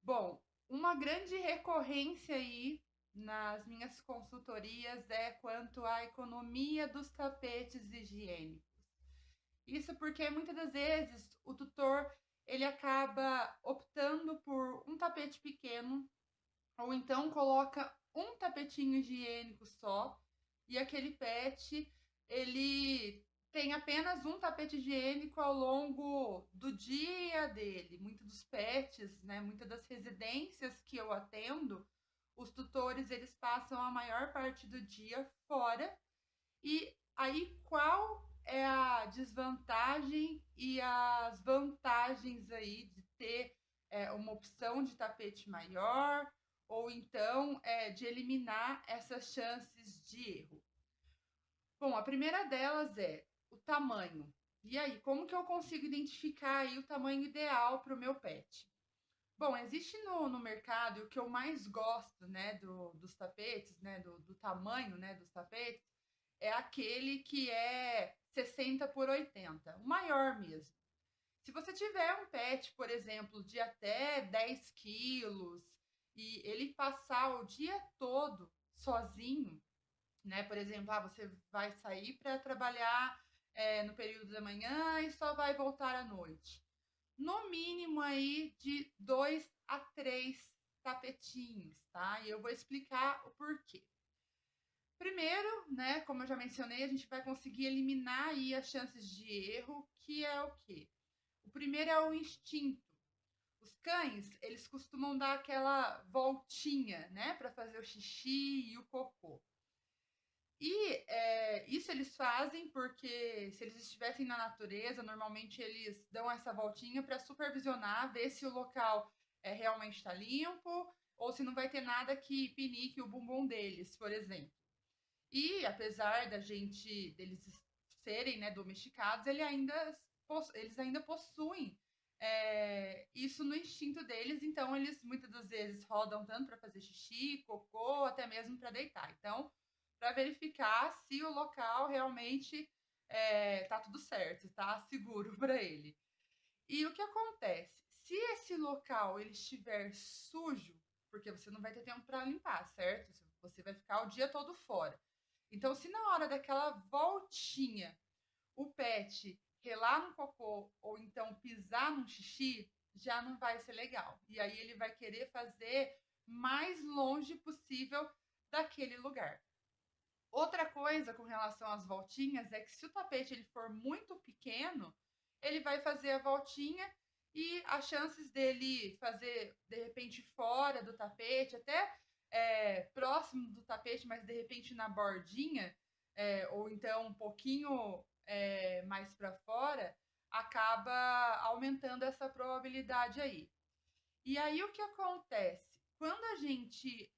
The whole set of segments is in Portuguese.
Bom, uma grande recorrência aí nas minhas consultorias é quanto à economia dos tapetes higiênicos. Isso porque muitas das vezes o tutor ele acaba optando por um tapete pequeno ou então coloca um tapetinho higiênico só e aquele pet ele tem apenas um tapete higiênico ao longo do dia dele. Muitos dos pets, né, muitas das residências que eu atendo, os tutores eles passam a maior parte do dia fora. E aí qual é a desvantagem e as vantagens aí de ter uma opção de tapete maior ou então de eliminar essas chances de erro? Bom, a primeira delas é o tamanho. E aí, como que eu consigo identificar aí o tamanho ideal para o meu pet? Bom, existe no mercado o que eu mais gosto, né, dos tapetes, né, do tamanho, né, dos tapetes, é aquele que é 60 por 80, o maior mesmo. Se você tiver um pet, por exemplo, de até 10 quilos e ele passar o dia todo sozinho, né? Por exemplo, você vai sair para trabalhar no período da manhã e só vai voltar à noite. No mínimo aí de 2 a 3 tapetinhos, tá? E eu vou explicar o porquê. Primeiro, né, como eu já mencionei, a gente vai conseguir eliminar aí as chances de erro, que é o quê? O primeiro é o instinto. Os cães, eles costumam dar aquela voltinha, né, para fazer o xixi e o cocô. E isso eles fazem porque se eles estivessem na natureza, normalmente eles dão essa voltinha para supervisionar, ver se o local realmente está limpo ou se não vai ter nada que pinique o bumbum deles, por exemplo. E apesar da gente deles serem, né, domesticados, eles ainda possuem isso no instinto deles, então eles muitas das vezes rodam tanto para fazer xixi, cocô, até mesmo para deitar. Então, para verificar se o local realmente tá tudo certo, tá seguro para ele. E o que acontece? Se esse local ele estiver sujo, porque você não vai ter tempo para limpar, certo? Você vai ficar o dia todo fora. Então, se na hora daquela voltinha o pet relar no cocô ou então pisar num xixi, já não vai ser legal. E aí ele vai querer fazer mais longe possível daquele lugar. Outra coisa com relação às voltinhas é que se o tapete ele for muito pequeno, ele vai fazer a voltinha e as chances dele fazer de repente fora do tapete, até próximo do tapete, mas de repente na bordinha, ou então um pouquinho mais para fora, acaba aumentando essa probabilidade aí. E aí o que acontece? Quando a gente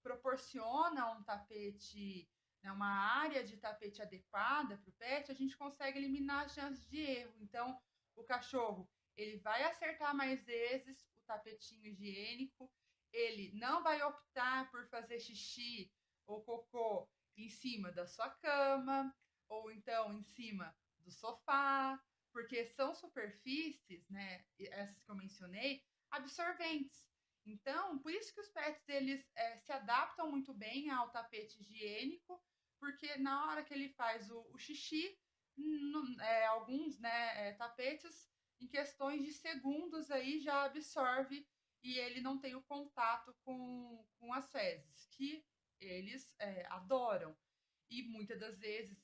proporciona um tapete, né, uma área de tapete adequada para o pet, a gente consegue eliminar as chances de erro. Então, o cachorro ele vai acertar mais vezes o tapetinho higiênico, ele não vai optar por fazer xixi ou cocô em cima da sua cama, ou então em cima do sofá, porque são superfícies, né, essas que eu mencionei, absorventes. Então, por isso que os pets eles se adaptam muito bem ao tapete higiênico, porque na hora que ele faz o xixi, alguns tapetes, em questões de segundos aí já absorve e ele não tem o contato com as fezes, que eles adoram. E muitas das vezes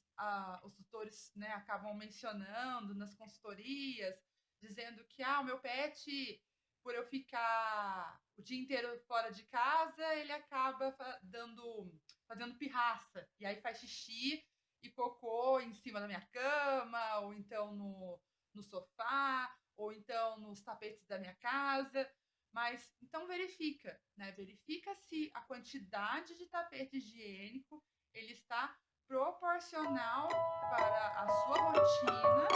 os tutores, né, acabam mencionando nas consultorias, dizendo que o meu pet, por eu ficar o dia inteiro fora de casa, ele acaba fazendo pirraça. E aí faz xixi e cocô em cima da minha cama, ou então no sofá, ou então nos tapetes da minha casa. Mas então verifica, né? Verifica se a quantidade de tapete higiênico ele está proporcional para a sua rotina